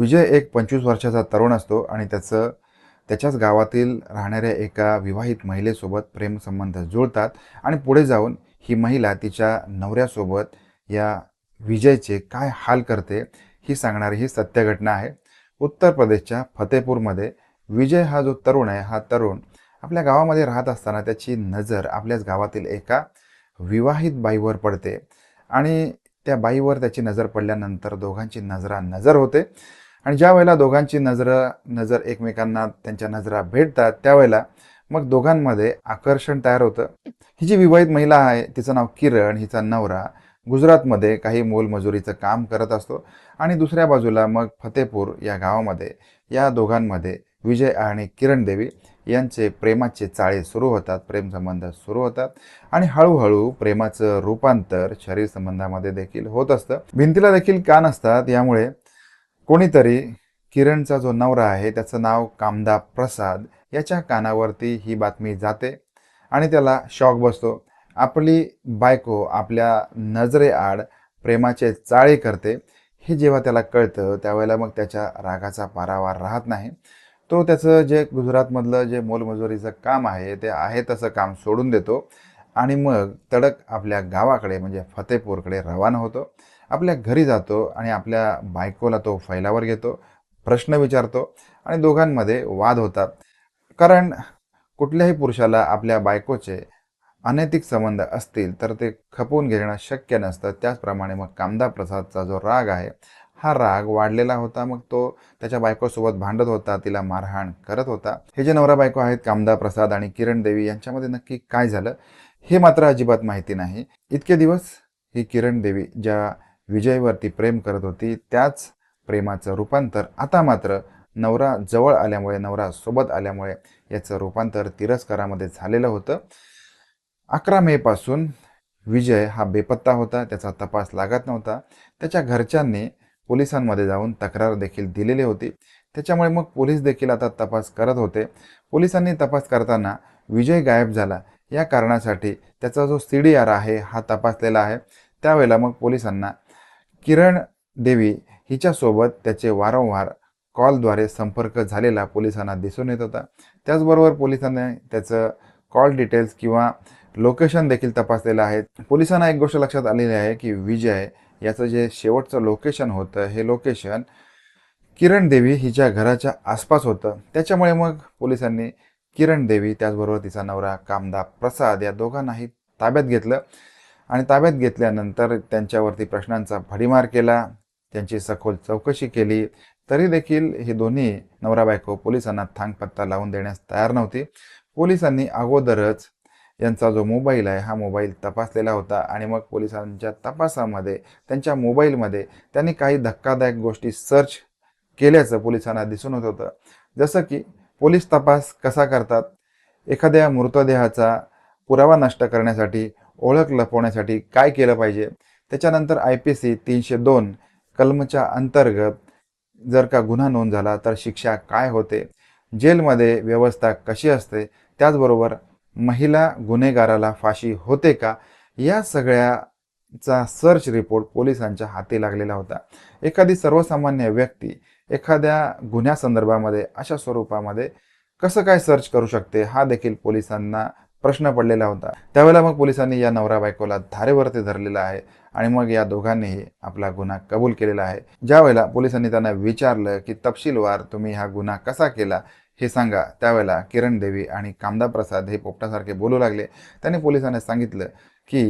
विजय एक 25 वर्षाचा तरुण असतो आणि त्याच्याच गावातील राहणाऱ्या एका विवाहित महिलेसोबत प्रेमसंबंध जुळतात आणि पुढे जाऊन ही महिला तिच्या नवऱ्यासोबत या विजयचे काय हाल करते ही सांगणारी ही सत्य घटना आहे. उत्तर प्रदेशच्या फतेपूरमध्ये विजय हा जो तरुण आहे, हा तरुण आपल्या गावामध्ये राहत असताना त्याची नजर आपल्याच गावातील एका विवाहित बाईवर पडते आणि त्या बाईवर त्याची नजर पडल्यानंतर दोघांची नजरानजर होते आणि ज्या वेळेला दोघांची नजर एकमेकांना त्यांच्या नजरा भेटतात त्यावेळेला मग दोघांमध्ये आकर्षण तयार होतं. ही जी विवाहित महिला आहे तिचं नाव किरण, हिचा नवरा गुजरातमध्ये काही मोलमजुरीचं काम करत असतो आणि दुसऱ्या बाजूला मग फतेपूर या गावामध्ये या दोघांमध्ये विजय आणि किरण देवी यांचे प्रेमाचे चाळे सुरू होतात, प्रेमसंबंध सुरू होतात आणि हळूहळू प्रेमाचं रूपांतर शरीर संबंधामध्ये देखील होत असतं. भिंतीला देखील कान असतात, यामुळे कोणीतरी किरणचा जो नवरा आहे त्याचं नाव कामदा प्रसाद याच्या कानावरती ही बातमी जाते आणि त्याला शॉक बसतो. आपली बायको आपल्या नजरेआड प्रेमाचे चाळे करते हे जेव्हा त्याला कळतं त्यावेळेला मग त्याच्या रागाचा पारावार राहत नाही. तो त्याचं जे गुजरातमधलं जे मोलमजुरीचं काम आहे ते आहे तसं काम सोडून देतो आणि मग तडक आपल्या गावाकडे म्हणजे फतेपूरकडे रवाना होतो. आपल्या घरी जातो आणि आपल्या बायकोला तो फैलावर घेतो, प्रश्न विचारतो आणि दोघांमध्ये वाद होतात. कारण कुठल्याही पुरुषाला आपल्या बायकोचे अनैतिक संबंध असतील तर ते खपवून घेणं शक्य नसतं. त्याचप्रमाणे मग कामदा प्रसादचा जो राग आहे हा राग वाढलेला होता. मग तो त्याच्या बायकोसोबत भांडत होता, तिला मारहाण करत होता. हे जे नवरा बायको आहेत कामदा प्रसाद आणि किरण देवी यांच्यामध्ये नक्की काय झालं हे मात्र अजिबात माहिती नाही. इतके दिवस ही किरण देवी ज्या विजयवरती प्रेम करत होती त्याच प्रेमाचं रूपांतर आता मात्र नवरा जवळ आल्यामुळे, नवरा सोबत आल्यामुळे याचं रूपांतर तिरस्कारामध्ये झालेलं होतं. 11 मे पासून विजय हा बेपत्ता होता, त्याचा तपास लागत नव्हता. त्याच्या घरच्यांनी पोलिसांमध्ये जाऊन तक्रार देखील दिलेली होती. त्याच्यामुळे मग पोलीस देखील आता तपास करत होते. पोलिसांनी तपास करताना विजय गायब झाला या कारणासाठी त्याचा जो CDR आहे हा तपासलेला आहे. त्यावेळेला मग पोलिसांना किरण देवी हिच्यासोबत त्याचे वारंवार कॉलद्वारे संपर्क झालेला पोलिसांना दिसून येत होता. त्याचबरोबर पोलिसांनी त्याचं कॉल डिटेल्स किंवा लोकेशन देखील तपासलेलं आहे. पोलिसांना एक गोष्ट लक्षात आलेली आहे की विजय याचं जे शेवटचं लोकेशन होतं हे लोकेशन किरण देवी हिच्या घराच्या आसपास होतं. त्याच्यामुळे मग पोलिसांनी किरण देवी त्याचबरोबर तिचा नवरा कामदा प्रसाद या दोघांनाही ताब्यात घेतलं आणि ताब्यात घेतल्यानंतर त्यांच्यावरती प्रश्नांचा भडीमार केला, त्यांची सखोल चौकशी केली. तरी देखील हे दोन्ही नवरा बायको पोलिसांना थांगपत्ता लावून देण्यास तयार नव्हती. पोलिसांनी अगोदरच यांचा जो मोबाईल आहे हा मोबाईल तपासलेला होता आणि मग पोलिसांच्या तपासामध्ये त्यांच्या मोबाईलमध्ये त्यांनी काही धक्कादायक गोष्टी सर्च केल्याचं पोलिसांना दिसून होत होतं. जसं की पोलीस तपास कसा करतात, एखाद्या मृतदेहाचा पुरावा नष्ट करण्यासाठी, ओळख लपवण्यासाठी काय केलं पाहिजे, त्याच्यानंतर IPC 302 कलमच्या अंतर्गत जर का गुन्हा नोंद झाला तर शिक्षा काय होते, जेलमध्ये व्यवस्था कशी असते, त्याचबरोबर महिला गुन्हेगाराला फाशी होते का, या सगळ्याचा सर्च रिपोर्ट पोलिसांच्या हाती लागलेला होता. एखादी सर्वसामान्य व्यक्ती एखाद्या गुन्ह्यासंदर्भामध्ये अशा स्वरूपामध्ये कसं काय सर्च करू शकते हा देखील पोलिसांना प्रश्न पडलेला होता. त्यावेळेला मग पोलिसांनी या नवरा बायकोला धारेवरती धरलेला आहे आणि मग या दोघांनीही आपला गुन्हा कबूल केलेला आहे. ज्या वेळेला पोलिसांनी त्यांना विचारलं की तपशीलवार तुम्ही हा गुन्हा कसा केला हे सांगा, त्यावेळेला किरण देवी आणि कामदा प्रसाद हे पोपटासारखे बोलू लागले. त्यांनी पोलिसांना सांगितलं की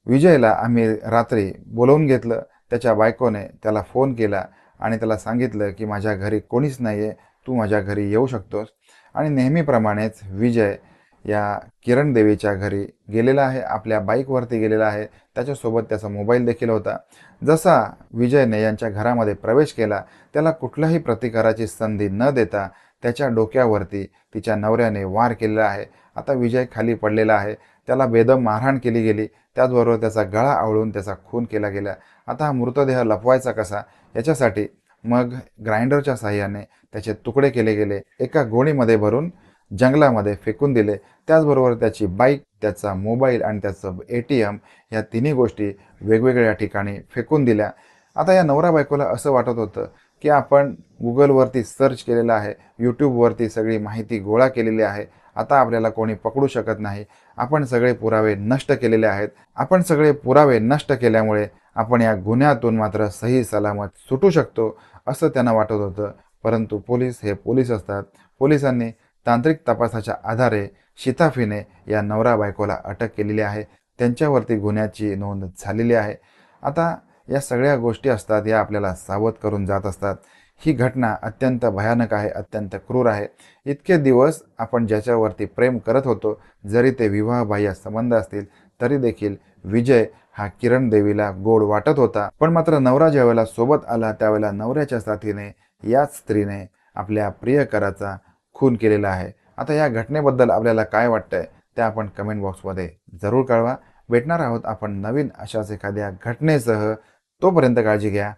विजयला आम्ही रात्री बोलवून घेतलं, त्याच्या बायकोने त्याला फोन केला आणि त्याला सांगितलं की माझ्या घरी कोणीच नाही आहे, तू माझ्या घरी येऊ शकतोस. आणि नेहमीप्रमाणेच विजय या किरण देवीच्या घरी गेलेला आहे, आपल्या बाईकवरती गेलेला आहे, त्याच्यासोबत त्याचा मोबाईल देखील होता. जसा विजयने यांच्या घरामध्ये प्रवेश केला त्याला कुठल्याही प्रतिकाराची संधी न देता त्याच्या डोक्यावरती तिच्या नवऱ्याने वार केलेला आहे. आता विजय खाली पडलेला आहे, त्याला बेदम मारहाण केली गेली, त्याचबरोबर त्याचा गळा आवळून त्याचा खून केला गेला. आता हा मृतदेह लपवायचा कसा याच्यासाठी मग ग्राइंडरच्या साहाय्याने त्याचे तुकडे केले गेले, एका गोणीमध्ये भरून जंगलामध्ये फेकून दिले. त्याचबरोबर त्याची बाईक, त्याचा मोबाईल आणि त्याचं ATM या तिन्ही गोष्टी वेगवेगळ्या ठिकाणी फेकून दिल्या. आता या नवरा बायकोला असं वाटत होतं की आपण Googleवरती सर्च केलेलं आहे, YouTubeवरती सगळी माहिती गोळा केलेली आहे. आता आपल्याला कोणी पकडू शकत नाही. आपण सगळे पुरावे नष्ट केलेले आहेत. आपण सगळे पुरावे नष्ट केल्यामुळे आपण या गुन्ह्यातून मात्र सही सलामत सुटू शकतो, असं त्यांना वाटत होतं. परंतु पोलीस हे पोलीस असतात. पोलिसांनी तांत्रिक तपासाच्या आधारे शिताफीने या नवरा बायकोला अटक केलेली आहे. त्यांच्यावरती गुन्ह्याची नोंद झालेली आहे. आता या सगळ्या गोष्टी असतात, या आपल्याला सावध करून जात असतात. ही घटना अत्यंत भयानक आहे, अत्यंत क्रूर आहे. इतके दिवस आपण ज्याच्यावरती प्रेम करत होतो, जरी ते विवाहबाह्य संबंध असतील, तरी देखील विजय हा किरण देवीला गोड वाटत होता. पण मात्र नवरा ज्यावेळेला सोबत आला, त्यावेळेला नवऱ्याच्या साथीने याच स्त्रीने आपल्या प्रियकराचा खून केलेला आहे. आता या घटनेबद्दल आपल्याला काय वाटतंय ते आपण कमेंट बॉक्समध्ये जरूर कळवा. भेटणार आहोत आपण नवीन अशाच एखाद्या घटनेसह. तोपर्यंत काळजी घ्या.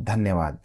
धन्यवाद.